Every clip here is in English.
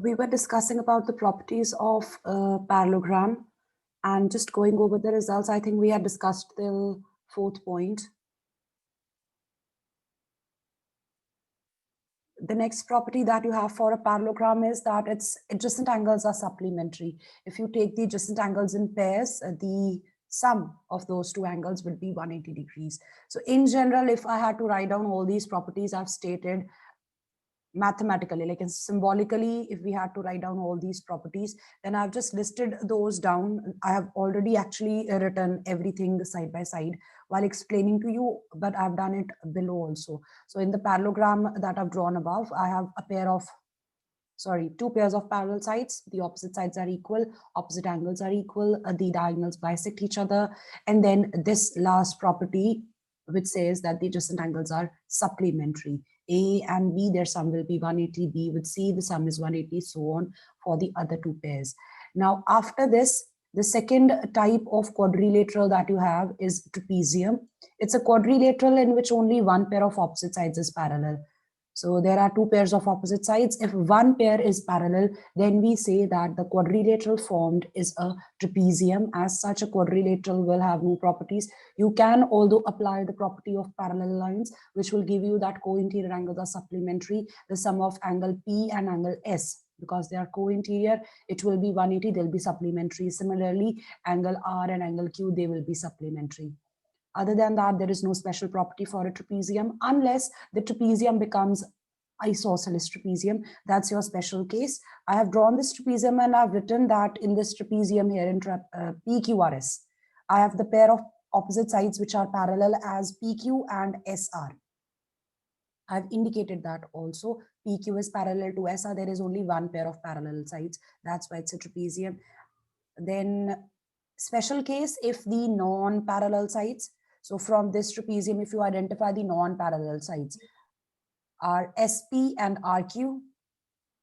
We were discussing about the properties of a parallelogram and just going over the results. I think we had discussed the fourth point. The next property that you have for a parallelogram is that its adjacent angles are supplementary. If you take the adjacent angles in pairs, the sum of those two angles will be 180 degrees. So in general, if I had to write down all these properties I've stated, mathematically, like symbolically, if we had to write down all these properties, then I've just listed those down. I have already actually written everything side by side while explaining to you, but I've done it below also. So in the parallelogram that I've drawn above, I have two pairs of parallel sides. The opposite sides are equal, opposite angles are equal, the diagonals bisect each other, and then this last property which says that the adjacent angles are supplementary. A and B, their sum will be 180. B with C, the sum is 180, so on for the other two pairs. Now, after this, the second type of quadrilateral that you have is trapezium. It's a quadrilateral in which only one pair of opposite sides is parallel. So there are two pairs of opposite sides. If one pair is parallel, then we say that the quadrilateral formed is a trapezium. As such, a quadrilateral will have no properties. You can although apply the property of parallel lines, which will give you that co-interior angles are supplementary. The sum of angle P and angle S, because they are co-interior, it will be 180, they'll be supplementary. Similarly, angle R and angle Q, they will be supplementary. Other than that, there is no special property for a trapezium unless the trapezium becomes isosceles trapezium. That's your special case. I have drawn this trapezium and I've written that in this trapezium here in PQRS, I have the pair of opposite sides which are parallel as PQ and SR. I've indicated that also. PQ is parallel to SR. There is only one pair of parallel sides. That's why it's a trapezium. Then special case, if the non-parallel sides, so from this trapezium, if you identify the non-parallel sides are SP and RQ,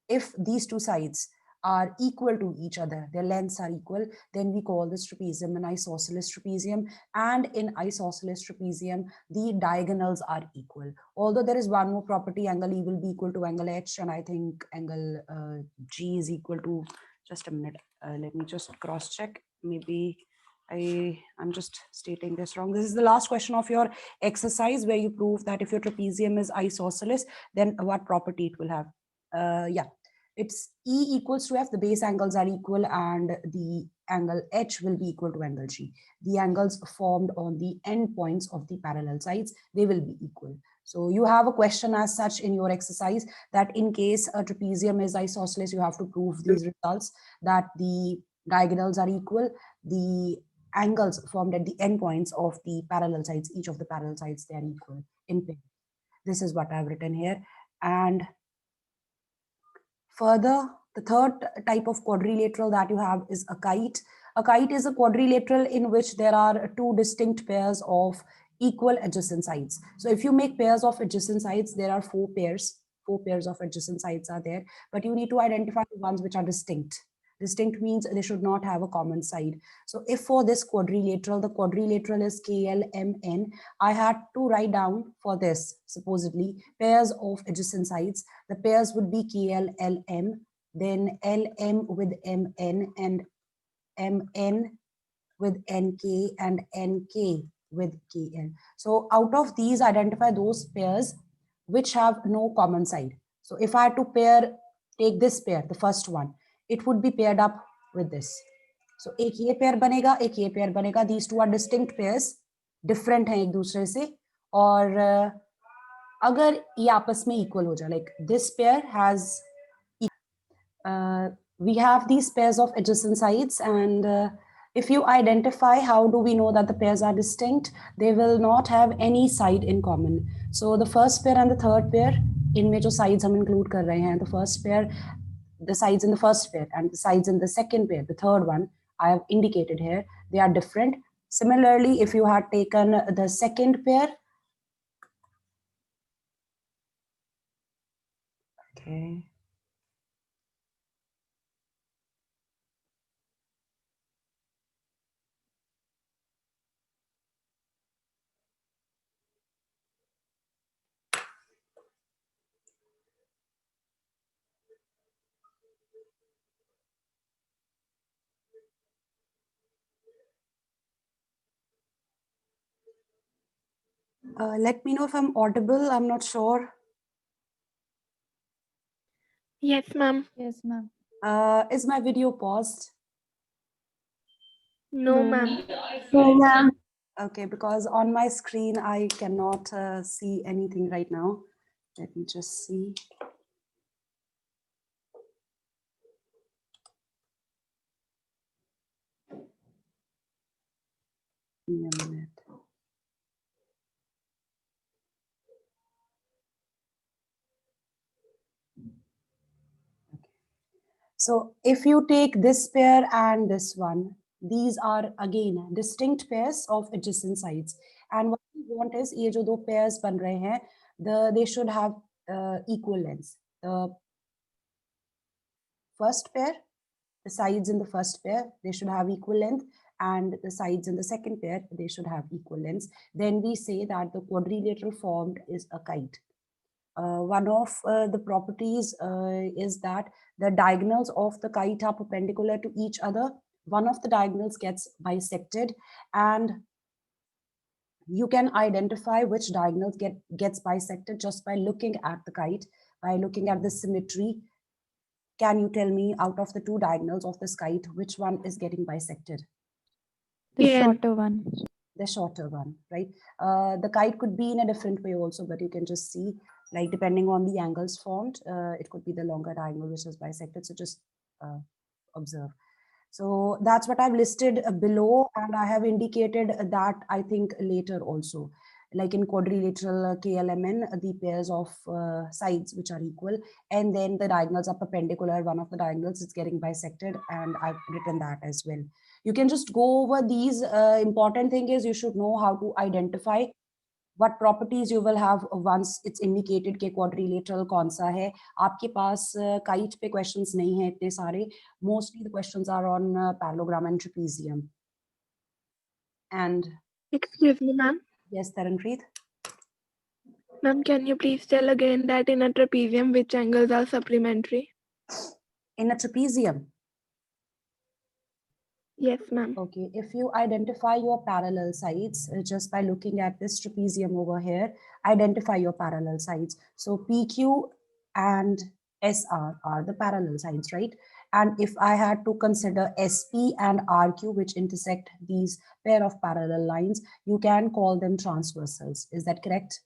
if these two sides are equal to each other, their lengths are equal, then we call this trapezium an isosceles trapezium. And in isosceles trapezium, the diagonals are equal. Although there is one more property, angle E will be equal to angle H, and I think angle G is equal to, just a minute, let me just cross check. Maybe I'm just stating this wrong. This is the last question of your exercise where you prove that if your trapezium is isosceles, then what property it will have. Yeah, it's E equals to F, the base angles are equal, and the angle H will be equal to angle G. The angles formed on the end points of the parallel sides, they will be equal. So you have a question as such in your exercise that in case a trapezium is isosceles, you have to prove these results, that the diagonals are equal, the angles formed at the end points of the parallel sides, each of the parallel sides, they are equal in pair. This is what I've written here. And further, the third type of quadrilateral that you have is a kite. A kite is a quadrilateral in which there are two distinct pairs of equal adjacent sides. So if you make pairs of adjacent sides, there are four pairs of adjacent sides are there, but you need to identify the ones which are distinct. Distinct means they should not have a common side. So if for this quadrilateral, the quadrilateral is KLMN, I had to write down for this, supposedly, pairs of adjacent sides. The pairs would be KLLM, then LM with MN, and MN with NK, and NK with KL. So out of these, identify those pairs which have no common side. So if I had to take this pair, the first one, it would be paired up with this. So एक ये pair बनेगा, एक ये pair बनेगा. These two are distinct pairs, different हैं एक दूसरे से. और अगर ये आपस में equal हो जाए, like this pair has, we have these pairs of adjacent sides, and if you identify how do we know that the pairs are distinct, they will not have any side in common. So the first pair and the third pair, इनमें जो sides हम include कर रहे हैं, the first pair, the sides in the first pair and the sides in the second pair, the third one, I have indicated here, they are different. Similarly, if you had taken the second pair, okay. Let me know if I'm audible. I'm not sure. Yes, ma'am. Yes, ma'am. Is my video paused? No, ma'am. No, ma'am. Okay, because on my screen I cannot see anything right now. Let me just see. Give me a minute. So if you take this pair and this one, these are again distinct pairs of adjacent sides. And what we want is ये जो दो pairs बन रहे हैं, they should have equal lengths. The first pair, the sides in the first pair, they should have equal length, and the sides in the second pair, they should have equal lengths. Then we say that the quadrilateral formed is a kite. One of the properties is that the diagonals of the kite are perpendicular to each other. One of the diagonals gets bisected, and you can identify which diagonals gets bisected just by looking at the kite, by looking at the symmetry. Can you tell me, out of the two diagonals of this kite, which one is getting bisected? The Yeah. shorter one. The shorter one, right? The kite could be in a different way also, but you can just see, like, depending on the angles formed, it could be the longer diagonal which is bisected. So just observe. So that's what I've listed below, and I have indicated that I think later also. Like in quadrilateral KLMN, the pairs of sides which are equal, and then the diagonals are perpendicular. One of the diagonals is getting bisected, and I've written that as well. You can just go over these. Important thing is you should know how to identify what properties you will have once it's indicated कि quadrilateral कौन सा है. आपके पास kite पे questions नहीं है इतने सारे. Mostly the questions are on parallelogram and trapezium. And Excuse me, ma'am. yes, Taranpreet. Ma'am, can you please tell again that in a trapezium, which angles are supplementary? In a trapezium, Yes, ma'am. okay, if you identify your parallel sides just by looking at this trapezium over here, identify your parallel sides. So PQ and SR are the parallel sides, right? And if I had to consider SP and RQ, which intersect these pair of parallel lines, you can call them transversals. Is that correct?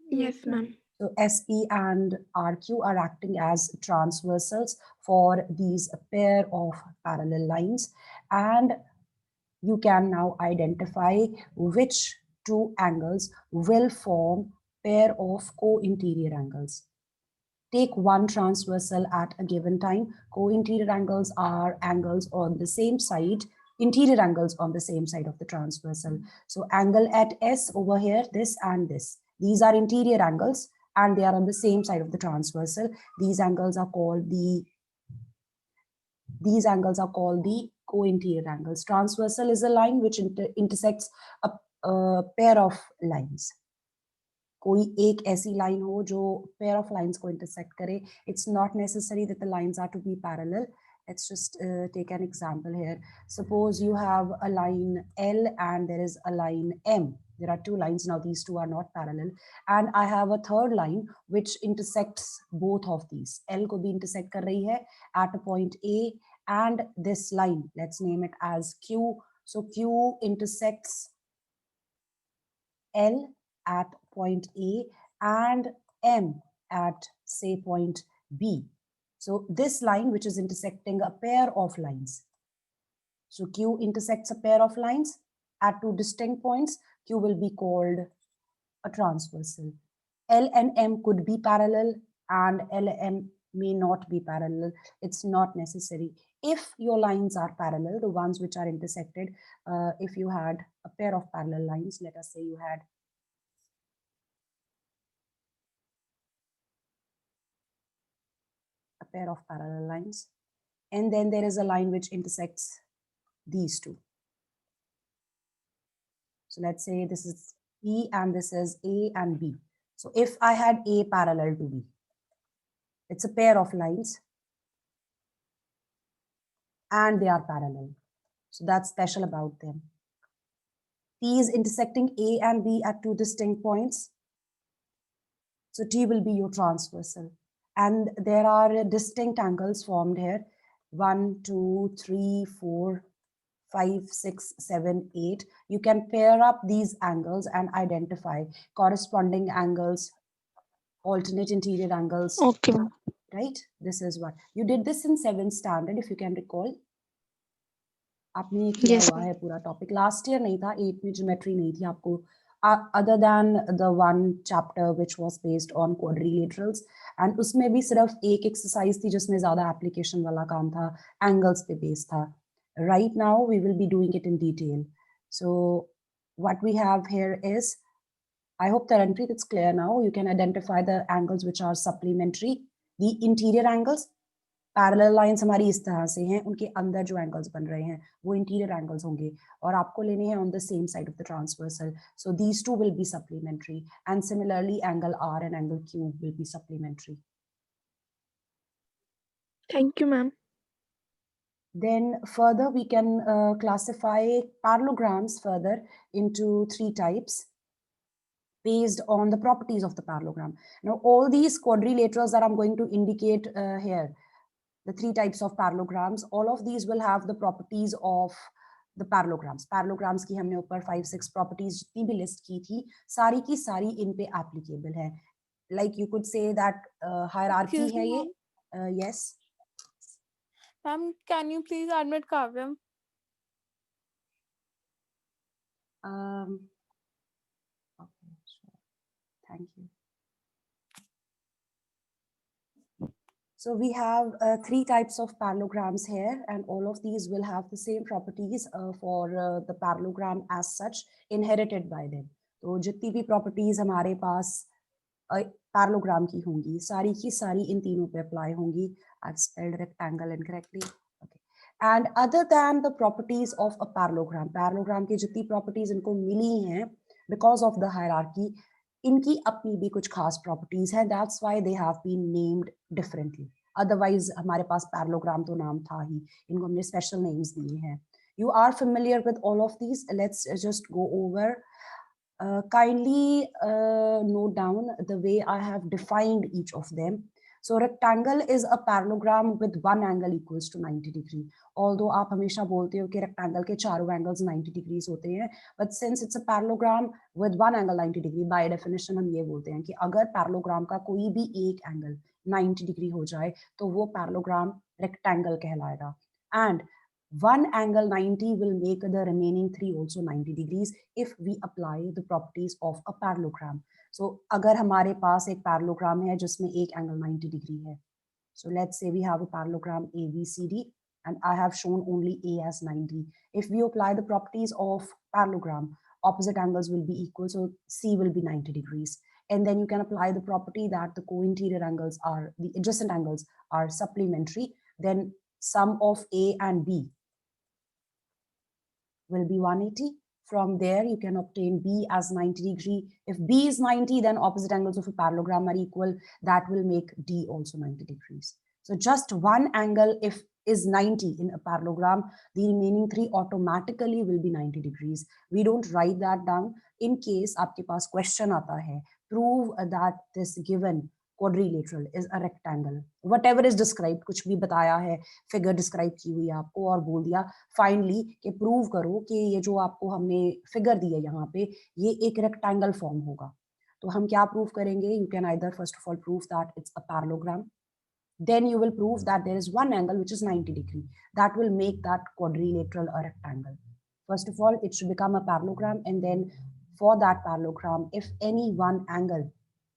Yes, ma'am. So SP and RQ are acting as transversals for these pair of parallel lines. And you can now identify which two angles will form pair of co-interior angles. Take one transversal at a given time. Co-interior angles are angles on the same side, interior angles on the same side of the transversal. So angle at S over here, this and this. These are interior angles and they are on the same side of the transversal. These angles are called the co-interior angles. Transversal is a line which intersects a pair of lines. कोई एक ऐसी line हो जो pair of lines को intersect करे. It's not necessary that the lines are to be parallel. Let's just take an example here. Suppose you have a line L and there is a line M. There are two lines now. These two are not parallel, and I have a third line which intersects both of these. L को भी intersect कर रही है at a point A, and this line, let's name it as Q. So Q intersects L at point A and M at, say, point B. So this line, which is intersecting a pair of lines. So Q intersects a pair of lines at two distinct points. Q will be called a transversal. L and M could be parallel and L and M may not be parallel. It's not necessary. If your lines are parallel, the ones which are intersected, if you had a pair of parallel lines, let us say you had a pair of parallel lines, and then there is a line which intersects these two. So let's say this is E and this is A and B. So if I had A parallel to B, It's a pair of lines and they are parallel. So that's special about them. T is intersecting A and B at two distinct points. So T will be your transversal. And there are distinct angles formed here. 1, 2, 3, 4, 5, 6, 7, 8. You can pair up these angles and identify corresponding angles, alternate interior angles. Okay. Right? This is what you did this in 7th standard, if you can recall. आपने ये किया Yes, हुआ है पूरा topic. Last year नहीं था, 8 में geometry नहीं थी आपको, other than the one chapter which was based on quadrilaterals, and उसमें भी सिर्फ एक एक्सरसाइज थी जिसमें ज्यादा एप्लीकेशन वाला काम था, एंगल्स पे बेस्ड था. Right now we will be doing it in detail. So what we have here is, I hope Taranpreet it's clear now. You can identify the angles which are supplementary, the interior angles. Parallel lines हमारी इस तरह से हैं, उनके अंदर जो angles बन रहे हैं वो इंटीरियर एंगल्स होंगे और आपको लेने हैं on the same side of the transversal. So these two will be supplementary and similarly angle R and angle Q will be supplementary. thank you, ma'am. Then further we can classify parallelograms further into 3 types based on the properties of the parallelogram. Now all these quadrilaterals that I'm going to indicate here, the 3 types of parallelograms, all of these will have the properties of the parallelograms. Parallelograms की हमने ऊपर 5-6 properties जितनी भी list की थी, सारी की सारी इन पे applicable है. Like you could say that hierarchy Excuse है me, ये. Yes. ma'am, can you please admit Kavyam? Okay, sure. Thank you. So we have 3 types of parallelograms here, and all of these will have the same properties for the parallelogram as such, inherited by them. तो जितनी भी properties हमारे पास parallelogram की होंगी, सारी की सारी इन तीनों पे apply होंगी. I've spelled rectangle incorrectly. Okay. And other than the properties of a parallelogram की जितनी properties इनको मिली हैं because of the hierarchy, इनकी अपनी भी कुछ खास प्रॉपर्टीज हैं. That's why they have been named differently. Otherwise हमारे पास पैरेललोग्राम तो नाम था ही, इनको हमने स्पेशल नेम्स दिए हैं. You are familiar with all of these. Let's just go over. Kindly note down the way I have defined each of them. So rectangle is a parallelogram with one angle equals to 90 degree. Although आप हमेशा बोलते हो कि rectangle के चारों angles 90 degrees होते हैं, but since it's a parallelogram with one angle 90 degree, by definition हम ये बोलते हैं कि अगर parallelogram का कोई भी एक angle 90 degree हो जाए तो वो parallelogram rectangle कहलाएगा. And one angle 90 will make the remaining 3 also 90 degrees if we apply the properties of a parallelogram. So अगर हमारे पास एक parallelogram है जिसमें एक angle 90 degree है. So let's say we have a parallelogram ABCD and I have shown only A as 90. If we apply the properties of parallelogram, opposite angles will be equal, so C will be 90 degrees. And then you can apply the property that the co-interior angles are, the adjacent angles are supplementary. Then sum of A and B will be 180. From there, you can obtain B as 90 degree. If B is 90, then opposite angles of a parallelogram are equal. That will make D also 90 degrees. So just one angle, if is 90 in a parallelogram, the remaining 3 automatically will be 90 degrees. We don't write that down. In case आपके पास question आता है, prove that this given quadrilateral is a rectangle. Whatever is described, कुछ भी बताया है, figure describe की हुई है आपको और बोल दिया finally कि prove करो कि ये जो आपको हमने figure दी है यहाँ पे, ये एक rectangle form होगा. तो हम क्या prove करेंगे? You can either first of all prove that it's a parallelogram. Then you will prove that there is one angle which is 90 degree. That will make that quadrilateral a rectangle. First of all, it should become a parallelogram, and then for that parallelogram, if any one angle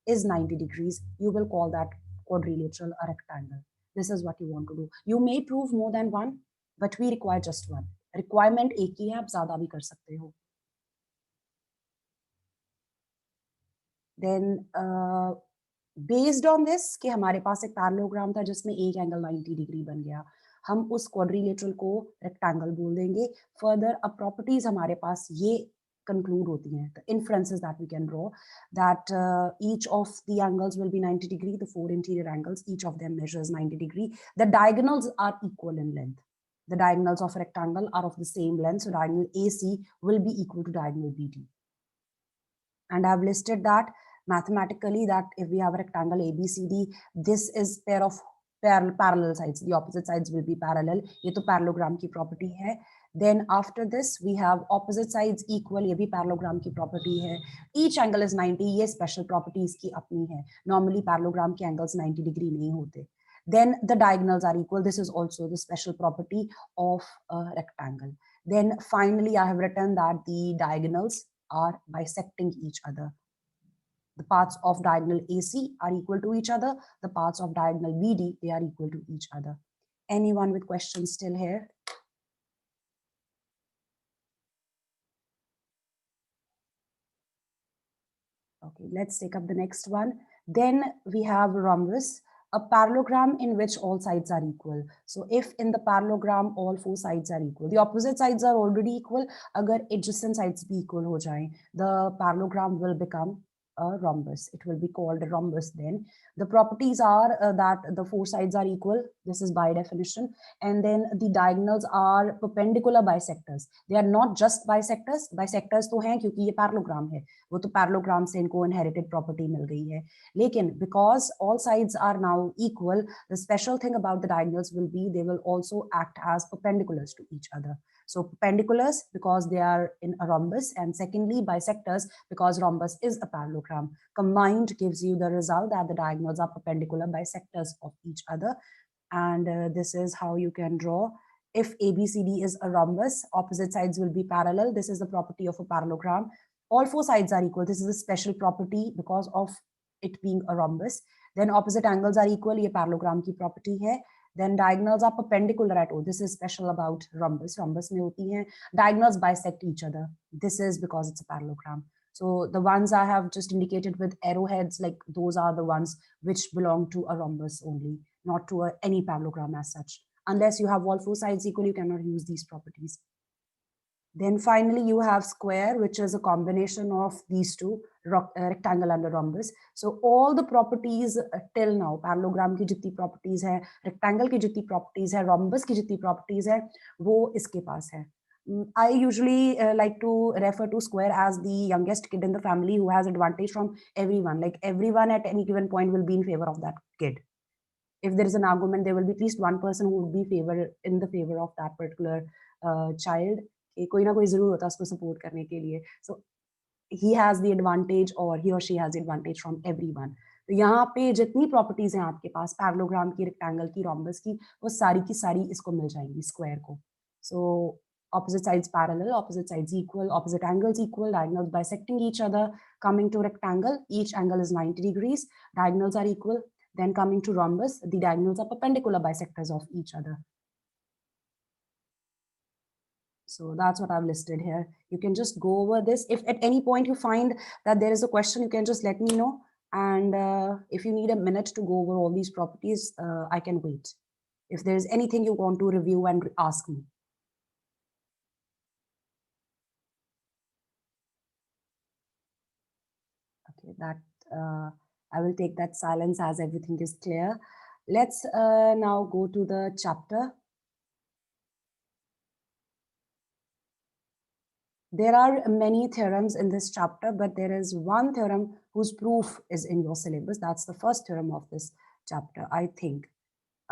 is 90 degrees, you will call that quadrilateral a rectangle. This is what you want to do. You may prove more than one, but we require just one. Requirement एक ही है, आप ज़्यादा भी कर सकते हो. Then based on this कि हमारे पास एक पैरेललोग्राम था जिसमें एक एंगल 90 डिग्री बन गया, हम उस क्वाड्रिलेटरल को रेक्टेंगल बोल देंगे. फर्दर अब प्रॉपर्टीज हमारे पास ये conclude hoti hain, the inferences that we can draw, that each of the angles will be 90 degree, the 4 interior angles, each of them measures 90 degree. The diagonals are equal in length. The diagonals of a rectangle are of the same length, so diagonal AC will be equal to diagonal BD. And I've listed that mathematically, that if we have a rectangle ABCD, this is pair of parallel sides, the opposite sides will be parallel. Ye to parallelogram ki property hai. Then after this we have opposite sides equal, ye bhi parallelogram ki property hai. Each angle is 90, ye special property iski apni hai. Normally parallelogram ke angles 90 degree nahi hote. Then the diagonals are equal. This is also the special property of a rectangle. Then finally I have written that the diagonals are bisecting each other. The parts of diagonal AC are equal to each other. The parts of diagonal BD, they are equal to each other. Anyone with questions still here? Okay, let's take up the next one. Then we have rhombus, a parallelogram in which all sides are equal. So if in the parallelogram all 4 sides are equal, the opposite sides are already equal. Agar adjacent sides be equal ho jaye, the parallelogram will become a rhombus. It will be called a rhombus then. The properties are that the 4 sides are equal. This is by definition. And then the diagonals are perpendicular bisectors. They are not just bisectors. Bisectors to hain kyunki ye parallelogram hai. वो तो parallelogram से इनको inherited property मिल गई है. लेकिन because all sides are now equal, the special thing about the diagonals will be they will also act as perpendiculars to each other. So perpendiculars because they are in a rhombus, and secondly bisectors because rhombus is a parallelogram. Combined gives you the result that the diagonals are perpendicular bisectors of each other. And this is how you can draw. If ABCD is a rhombus, opposite sides will be parallel. This is the property of a parallelogram. All 4 sides are equal. This is a special property because of it being a rhombus. Then opposite angles are equal. Ye parallelogram ki property hai. Then diagonals are perpendicular at O. This is special about rhombus. Rhombus mein hoti hai. Diagonals bisect each other. This is because it's a parallelogram. So the ones I have just indicated with arrowheads, like those are the ones which belong to a rhombus only, not to any parallelogram as such. Unless you have all 4 sides equal, you cannot use these properties. Then finally you have square, which is a combination of these two, rectangle and a rhombus. So all the properties till now, parallelogram की जितनी properties है, rectangle की जितनी properties है, rhombus की जितनी properties है, वो इसके पास है. I usually like to refer to square as the youngest kid in the family who has advantage from everyone. Like everyone at any given point will be in favor of that kid. If there is an argument, there will be at least one person who would be in the favor of that particular child. कोई ना कोई जरूर होता है उसको support करने के लिए. So he has the advantage or he or she has the advantage from everyone. तो यहाँ पे जितनी प्रॉपर्टीज हैं आपके पास पैरेललोग्राम की, रेक्टेंगल की, रॉम्बस की, वो सारी की सारी इसको मिल जाएंगी स्क्वायर को. So opposite sides parallel, opposite sides equal, opposite angles equal, diagonals bisecting each other. Coming to rectangle, each angle is 90 degrees, diagonals are equal. Then coming to rhombus, the diagonals are perpendicular bisectors of each other. So that's what I've listed here. You can just go over this. If at any point you find that there is a question, you can just let me know. And if you need a minute to go over all these properties, I can wait. If there's anything you want to review and ask me. Okay, that I will take that silence as everything is clear. Let's now go to the chapter. There are many theorems in this chapter, but there is one theorem whose proof is in your syllabus. That's the first theorem of this chapter, I think.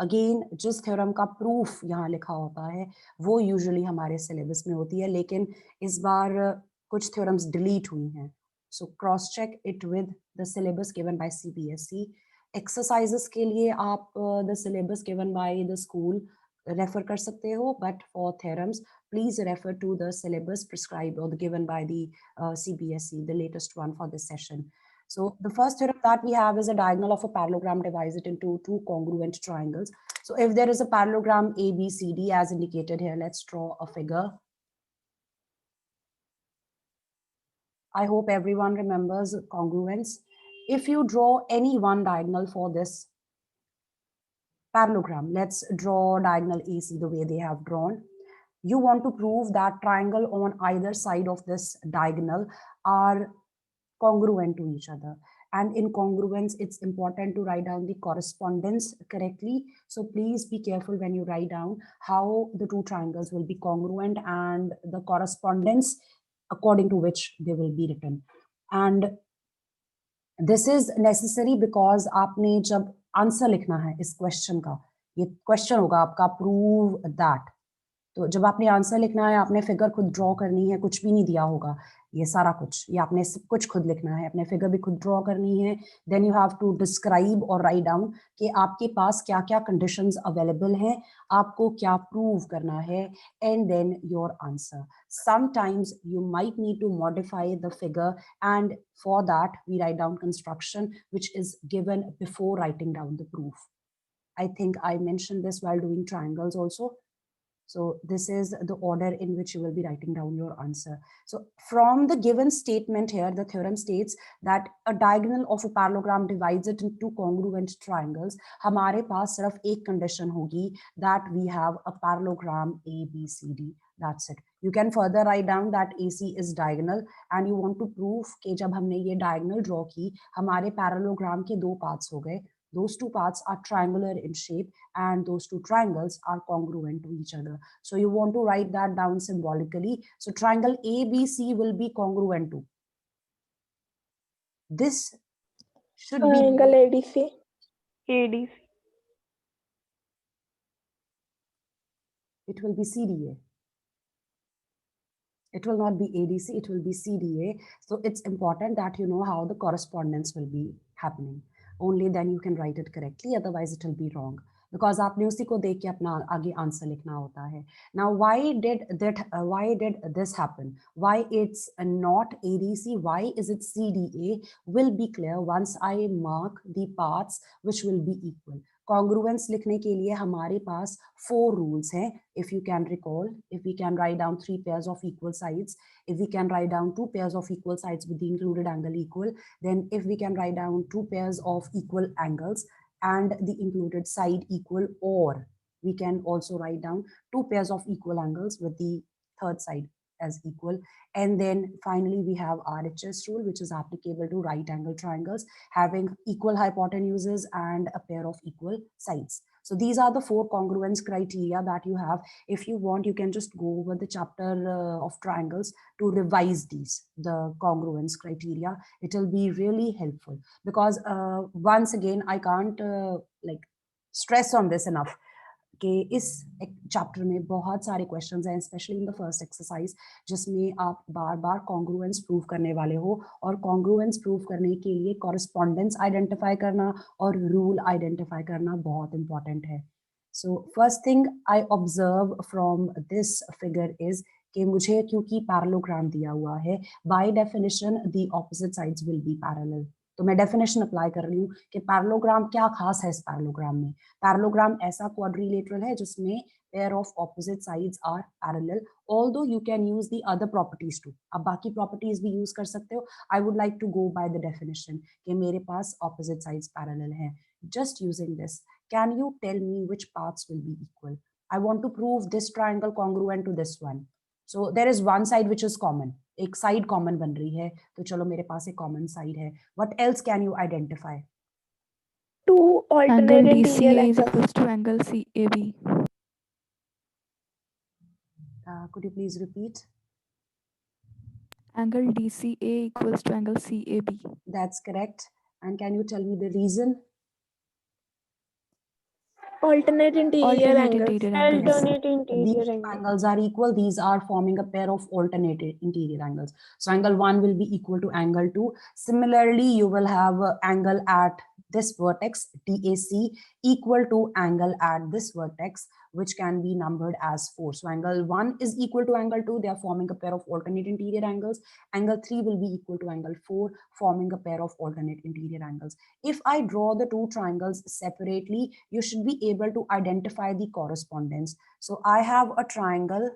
Again, जिस theorem का proof यहाँ लिखा होता है, वो usually हमारे syllabus में होती है, लेकिन इस बार कुछ theorems delete हुई हैं. So cross check it with the syllabus given by CBSE. Exercises के लिए आप the syllabus given by the school refer कर सकते हो, but for theorems, please refer to the syllabus prescribed or given by the CBSE, the latest one for this session. So the first theorem that we have is a diagonal of a parallelogram divides it into two congruent triangles. So if there is a parallelogram ABCD as indicated here, let's draw a figure. I hope everyone remembers congruence. If you draw any one diagonal for this parallelogram, let's draw diagonal AC the way they have drawn. You want to prove that triangle on either side of this diagonal are congruent to each other. And in congruence, it's important to write down the correspondence correctly. So please be careful when you write down how the two triangles will be congruent and the correspondence according to which they will be written. And this is necessary because आपने जब answer लिखना है इस question का, ये question होगा आपका prove that, तो जब आपने आंसर लिखना है, आपने फिगर खुद ड्रॉ करनी है, कुछ भी नहीं दिया होगा, ये सारा कुछ, ये आपने सब कुछ खुद लिखना है, अपने फिगर भी खुद ड्रॉ करनी है, then you have to describe और राइट डाउन कि आपके पास क्या क्या कंडीशंस अवेलेबल हैं, आपको क्या प्रूव करना है, and then your answer. Sometimes you might need to modify the figure, and for that we write down construction which is given before writing down the proof. I think I mentioned this while doing triangles also. So this is the order in which you will be writing down your answer. So from the given statement here, the theorem states that a diagonal of a parallelogram divides it into congruent triangles. हमारे पास सिर्फ एक condition होगी that we have a parallelogram ABCD. That's it. You can further write down that AC is diagonal and you want to prove कि जब हमने ये diagonal draw की, हमारे parallelogram के दो parts हो गए. Those two parts are triangular in shape and those two triangles are congruent to each other. So you want to write that down symbolically. So triangle ABC will be congruent to. This should be Triangle ADC. ADC. it will be CDA. It will not be ADC, it will be CDA. So it's important that you know how the correspondence will be happening. Only then you can write it correctly, otherwise it will be wrong. Because आपने उसी को देख के अपना आगे answer लिखना होता है. Now, why did this happen? Why it's not ADC? Why is it CDA? Will be clear once I mark the parts which will be equal. Congruence लिखने के लिए हमारे पास 4 rules हैं. If you can recall, if we can write down 3 pairs of equal sides, if we can write down 2 pairs of equal sides with the included angle equal, then if we can write down 2 pairs of equal angles and the included side equal, or we can also write down 2 pairs of equal angles with the third side as equal. And then finally we have RHS rule, which is applicable to right angle triangles having equal hypotenuses and a pair of equal sides. So these are the 4 congruence criteria that you have. If you want, you can just go over the chapter of triangles to revise these, the congruence criteria. It will be really helpful because once again, I can't like stress on this enough. कि इस chapter में बहुत सारे questions हैं, specially in the first exercise, जिसमें आप बार बार congruence prove करने वाले हो, और कॉन्ग्रुएंस प्रूव करने के लिए कॉरेस्पॉन्डेंस आइडेंटिफाई करना और रूल आइडेंटिफाई करना बहुत इंपॉर्टेंट है. So first thing I observe from this figure is कि मुझे क्योंकि पैरेललोग्राम दिया हुआ है, by definition the opposite sides will be parallel. तो मैं डेफिनेशन अप्लाई कर रही हूँ कि पैरेललोग्राम क्या खास है. इस पैरेललोग्राम में पैरेललोग्राम ऐसा क्वाड्रिलेटरल है जिसमें pair of opposite sides are parallel, although you can use the other properties too. आप बाकी प्रॉपर्टीज भी यूज कर सकते हो. I would like to go by the definition कि मेरे पास ऑपोजिट साइड्स पैरेलल हैं. Just using this, can you tell me which parts will be equal? I want to prove this triangle congruent to this one. So there is one side which is common, एक side common बन रही है, तो चलो मेरे पास एक common side है. What else can you identify? Two Angle alternate DCA interior is angles. equals to angle CAB. Could you please repeat? Angle DCA equals to angle CAB. That's correct. And can you tell me the reason? Alternate interior Alternate angles. interior angles. Alternate interior These angles. angles are equal. These are forming a pair of alternate interior angles. So angle 1 will be equal to angle 2. Similarly, you will have angle at this vertex DAC equal to angle at this vertex, which can be numbered as 4. So angle 1 is equal to angle 2. They are forming a pair of alternate interior angles. Angle 3 will be equal to angle 4, forming a pair of alternate interior angles. If I draw the two triangles separately, you should be able to identify the correspondence. So I have a triangle.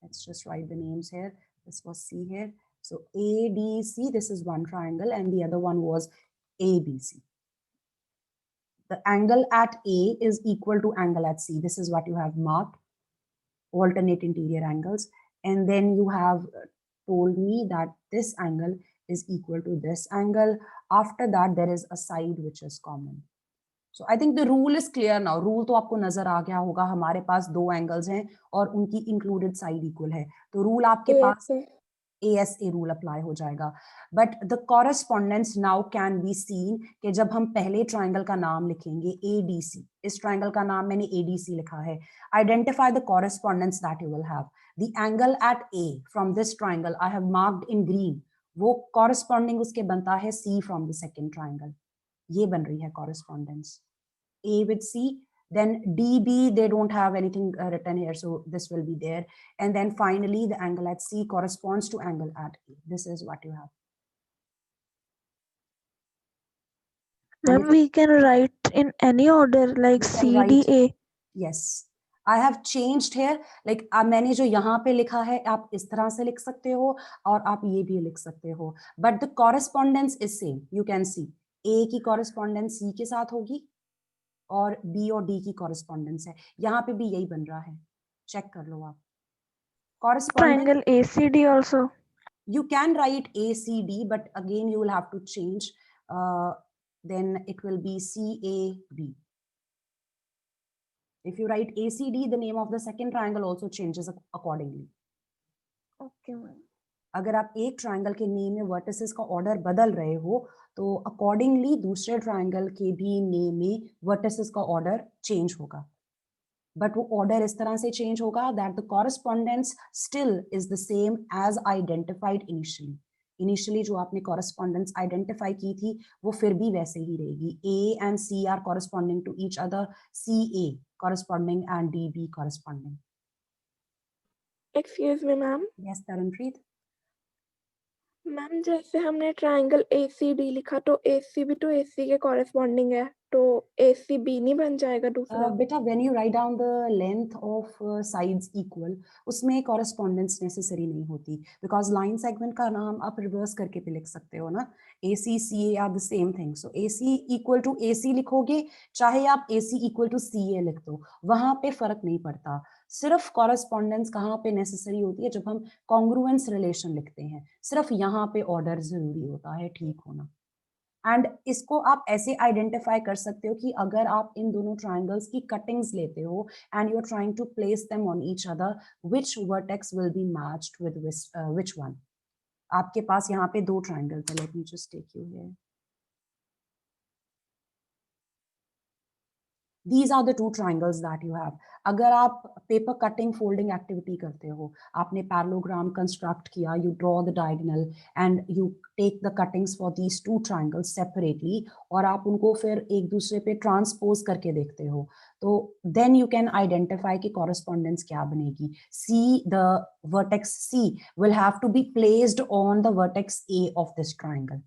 Let's just write the names here. This was C here. So ADC, this is one triangle, and the other one was ABC. the angle at A is equal to angle at C. This is what you have marked, alternate interior angles. And then you have told me that this angle is equal to this angle. After that, there is a side which is common. So I think the rule is clear now. Rule तो आपको नजर आ गया होगा. हमारे पास दो angles हैं और उनकी included side equal है. तो rule आपके पास ASA rule apply हो जाएगा. But the correspondence now can be seen कि जब हम पहले triangle का नाम लिखेंगे ADC, इस triangle का नाम मैंने ADC लिखा है. Identify the correspondence that you will have. The angle at A from this triangle I have marked in green. वो corresponding उसके बनता है C from the second triangle. ये बन रही है correspondence. A with C, then DB, they don't have anything written here, so this will be there. And then finally, the angle at C corresponds to angle at A. This is what you have. Ma'am, we can write in any order like You can C, write- D, A. Yes. I have changed here. Like मैंने जो यहाँ पे लिखा है, आप इस तरह से लिख सकते हो और आप ये भी लिख सकते हो. But the correspondence is same. You can see A की correspondence C के साथ होगी और B और D की correspondence है. यहाँ पे भी यही बन रहा है. Check कर लो आप. Correspondence. Triangle ACD also. You can write ACD, but again you will have to change. Then it will be CAB. If you write ACD, the name of the second triangle also changes accordingly. Okay, ma'am. अगर आप एक triangle के name में vertices का order बदल रहे हो तो अकॉर्डिंगली दूसरे ट्रायंगल के भी नेम में वर्टिसेस का ऑर्डर चेंज होगा. बट वो ऑर्डर इस तरह से चेंज होगा that the correspondence still is the same as identified initially. Initially जो आपने कॉरेस्पॉन्डेंस आइडेंटिफाई की थी वो फिर भी वैसे ही रहेगी. A and C are corresponding to each other. CA corresponding and DB corresponding. Excuse me ma'am. Yes Taranpreet. Ma'am जैसे हमने ट्रायंगल ACD लिखा तो AC भी तो AC के कॉरेस्पॉन्डिंग है, तो ACB नहीं बन जाएगा दूसरा? बेटा when you write down the length of sides equal, उसमें कॉरेस्पॉन्डेंस नेसेसरी नहीं होती बिकॉज लाइन सेगमेंट का नाम आप रिवर्स करके भी लिख सकते हो ना. AC CA are the same thing. So AC equal to AC लिखोगे चाहे आप AC इक्वल टू CA लिख दो, वहां पे फर्क नहीं पड़ता. सिर्फ कॉरेस्पॉन्डेंस कहाँ पे नेसेसरी होती है जब हम कॉन्ग्रुएंस रिलेशन लिखते हैं. सिर्फ यहाँ पे ऑर्डर जरूरी होता है ठीक होना. एंड इसको आप ऐसे आइडेंटिफाई कर सकते हो कि अगर आप इन दोनों ट्रायंगल्स की कटिंग्स लेते हो and you are trying to place them on each other, which vertex will be matched with which one. आपके पास यहाँ पे दो ट्रायंगल्स है. Let me just take you here. These are the two triangles that you have. अगर आप paper cutting folding activity करते हो, आपने पैरेललोग्राम कंस्ट्रक्ट किया, you draw the diagonal and you take the cuttings for these two triangles separately और आप उनको फिर एक दूसरे पे ट्रांसपोज करके देखते हो, तो then you can identify कि correspondence क्या बनेगी. C, the vertex C will have to be placed on the vertex A of this triangle.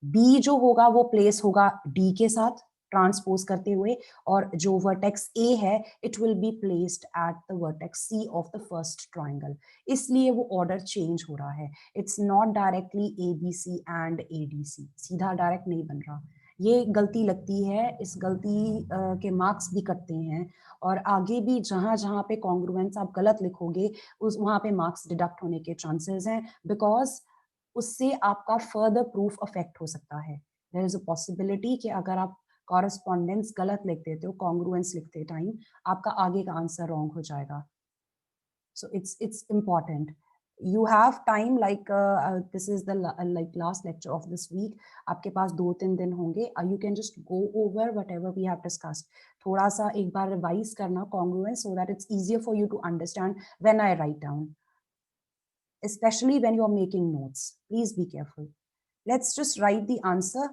B जो होगा वो प्लेस होगा D के साथ ट्रांसपोज करते हुए, और जो वर्टेक्स A है it will be placed at the vertex C of the first triangle. इसलिए वो ऑर्डर चेंज हो रहा है. It's not directly ABC and ADC. सीधा डायरेक्ट नहीं बन रहा. ये गलती लगती है. इस गलती के मार्क्स भी कटते हैं और आगे भी जहां जहां पे कॉन्ग्रुएंस आप गलत लिखोगे उस वहां पे मार्क्स डिडक्ट होने के चांसेस हैं, बिकॉज उससे आपका फर्दर प्रूफ अफेक्ट हो सकता है. देयर इज अ पॉसिबिलिटी कि अगर आप कॉरेस्पॉन्डेंस गलत लिख देते हो कॉन्ग्रुएंस लिखते टाइम, आपका आगे का आंसर रॉन्ग हो जाएगा. So it's important. You have time like this is the like last lecture of this week. आपके पास 2-3 दिन होंगे. You can just go over whatever we have discussed. थोड़ा सा एक बार रिवाइज करना congruence so that it's easier for you to understand when I write down. Especially when you are making notes. Please be careful. Let's just write the answer.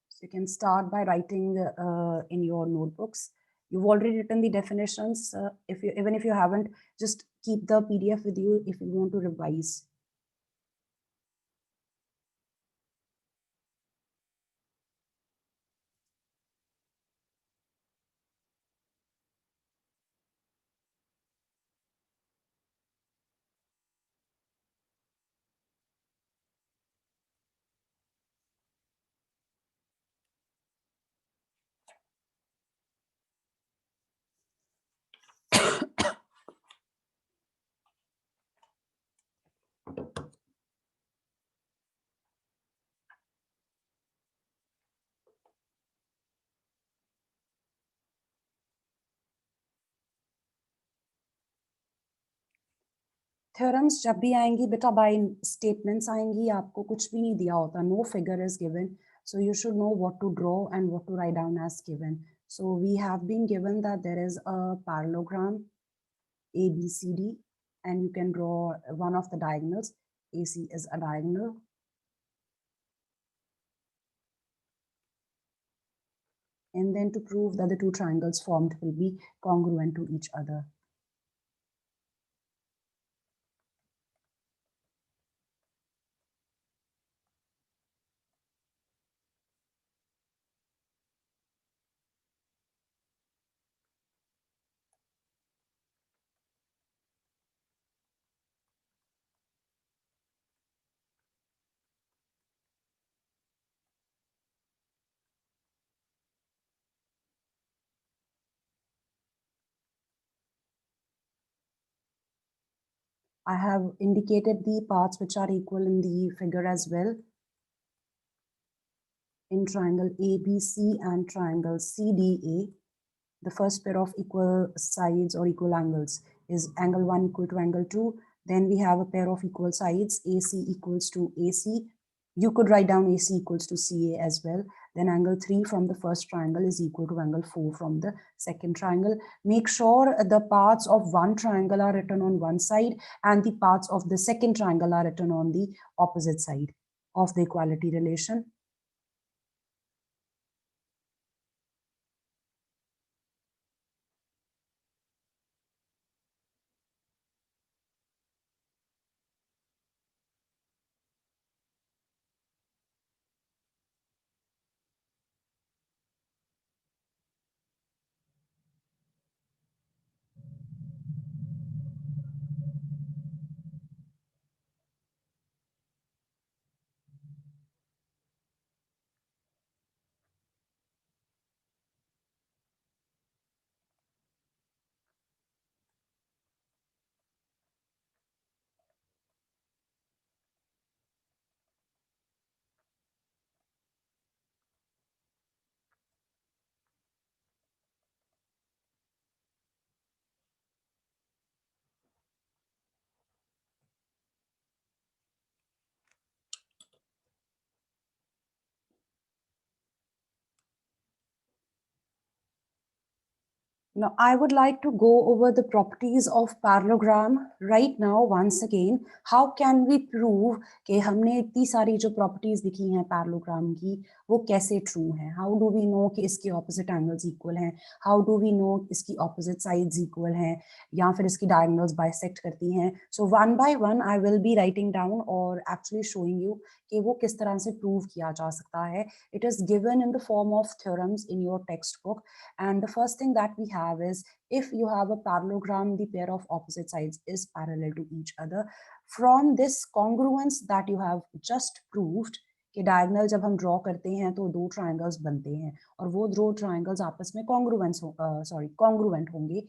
So you can start by writing in your notebooks. You've already written the definitions. Even if you haven't, just keep the PDF with you if you want to revise. Theorems जब भी आएंगी बेटा bye statements आएंगी, आपको कुछ भी नहीं दिया होता, know figure is given, so you should know what to draw and what to write down as given. So we have been given that there is a parallelogram ABCD and you can draw one of the diagonals. AC is a diagonal. And then to prove that the two triangles formed will be congruent to each other. I have indicated the parts which are equal in the figure as well. In triangle ABC and triangle CDA, the first pair of equal sides or equal angles is angle 1 equal to angle 2. Then we have a pair of equal sides, AC equals to AC. You could write down AC equals to CA as well. Then angle 3 from the first triangle is equal to angle 4 from the second triangle. Make sure the parts of one triangle are written on one side and the parts of the second triangle are written on the opposite side of the equality relation. Now, I would like to go over the properties of parallelogram right now once again. How can we prove कि हमने इतनी सारी जो properties दिखी हैं parallelogram की वो कैसे true हैं? How do we know कि इसकी opposite angles equal हैं? How do we know इसकी opposite sides equal हैं? या फिर इसकी diagonals bisect करती हैं? So one by one I will be writing down or actually showing you कि वो किस तरह से prove किया जा सकता है. It is given in the form of theorems in your textbook. And the first thing that we have is if you have a parallelogram, the pair of opposite sides is parallel to each other. From this congruence that you have just proved, कि diagonal जब हम draw करते हैं तो दो triangles बनते हैं और वो दो ट्रायंगल्स आपस में कॉन्ग्रुएंट होंगे.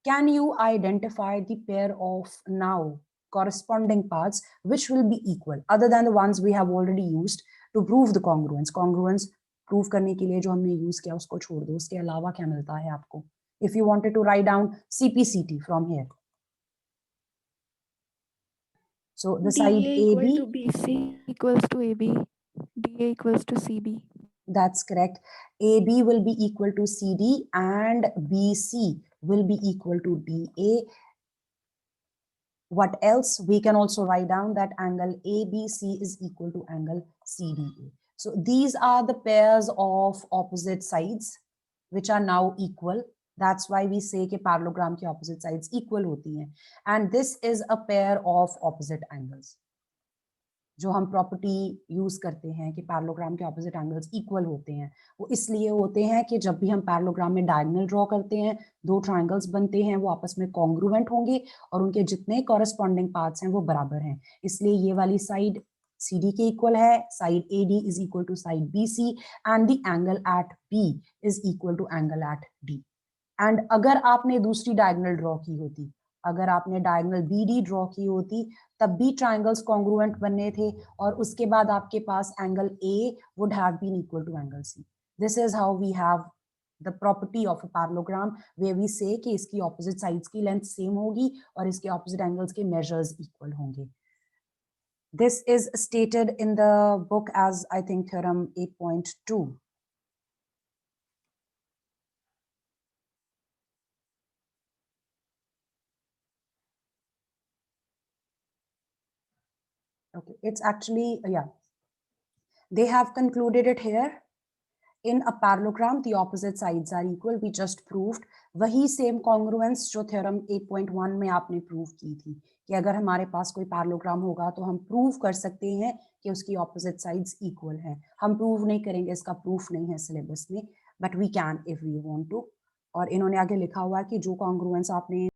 Can you identify the pair of now corresponding parts which will be equal other than the ones we have already used to prove the congruence? Congruence prove करने के लिए जो हमने यूज किया उसको छोड़ दो, उसके अलावा क्या मिलता है आपको? If you wanted to write down CPCT from here, so the side AB to BC equals to AB, DA equals to CB. That's correct. AB will be equal to CD and BC will be equal to DA. What else? We can also write down that angle ABC is equal to angle CDA. So these are the pairs of opposite sides which are now equal. That's why we say कि parallelogram की opposite sides equal होती हैं. And this is a pair of opposite angles. जो हम property use करते हैं कि parallelogram के ऑपोजिट एंगल्स इक्वल होते हैं, वो इसलिए होते हैं कि जब भी हम पैरेललोग्राम में डायगोनल ड्रॉ करते हैं, दो ट्रायंगल्स बनते हैं, वो आपस में कॉन्ग्रुएंट होंगे और उनके जितने कॉरेस्पॉन्डिंग पार्ट्स हैं वो बराबर हैं. इसलिए ये वाली साइड CD के इक्वल है, side AD is equal to side BC and the angle at B is equal to angle at D. And अगर आपने दूसरी डायगोनल ड्रॉ की होती, अगर आपने डायगोनल BD ड्रॉ की होती, तब भी ट्रायंगल्स कॉन्ग्रुएंट बनने थे और उसके बाद आपके पास angle A would have been equal to angle C. This is how we have the property of a parallelogram where we say कि इसकी opposite sides की length same होगी और इसके opposite angles के measures equal होंगे. This is stated in the book as I think theorem 8.2. Okay, it's actually, yeah. They have concluded it here. In a parallelogram, the opposite sides are equal. We just proved वही same congruence जो theorem 8.1 में आपने prove की थी कि अगर हमारे पास कोई parallelogram होगा तो हम prove कर सकते हैं कि उसकी opposite sides equal हैं. हम prove नहीं करेंगे, इसका proof नहीं है syllabus में, but we can if we want to. और इन्होंने आगे लिखा हुआ है कि जो congruence आपने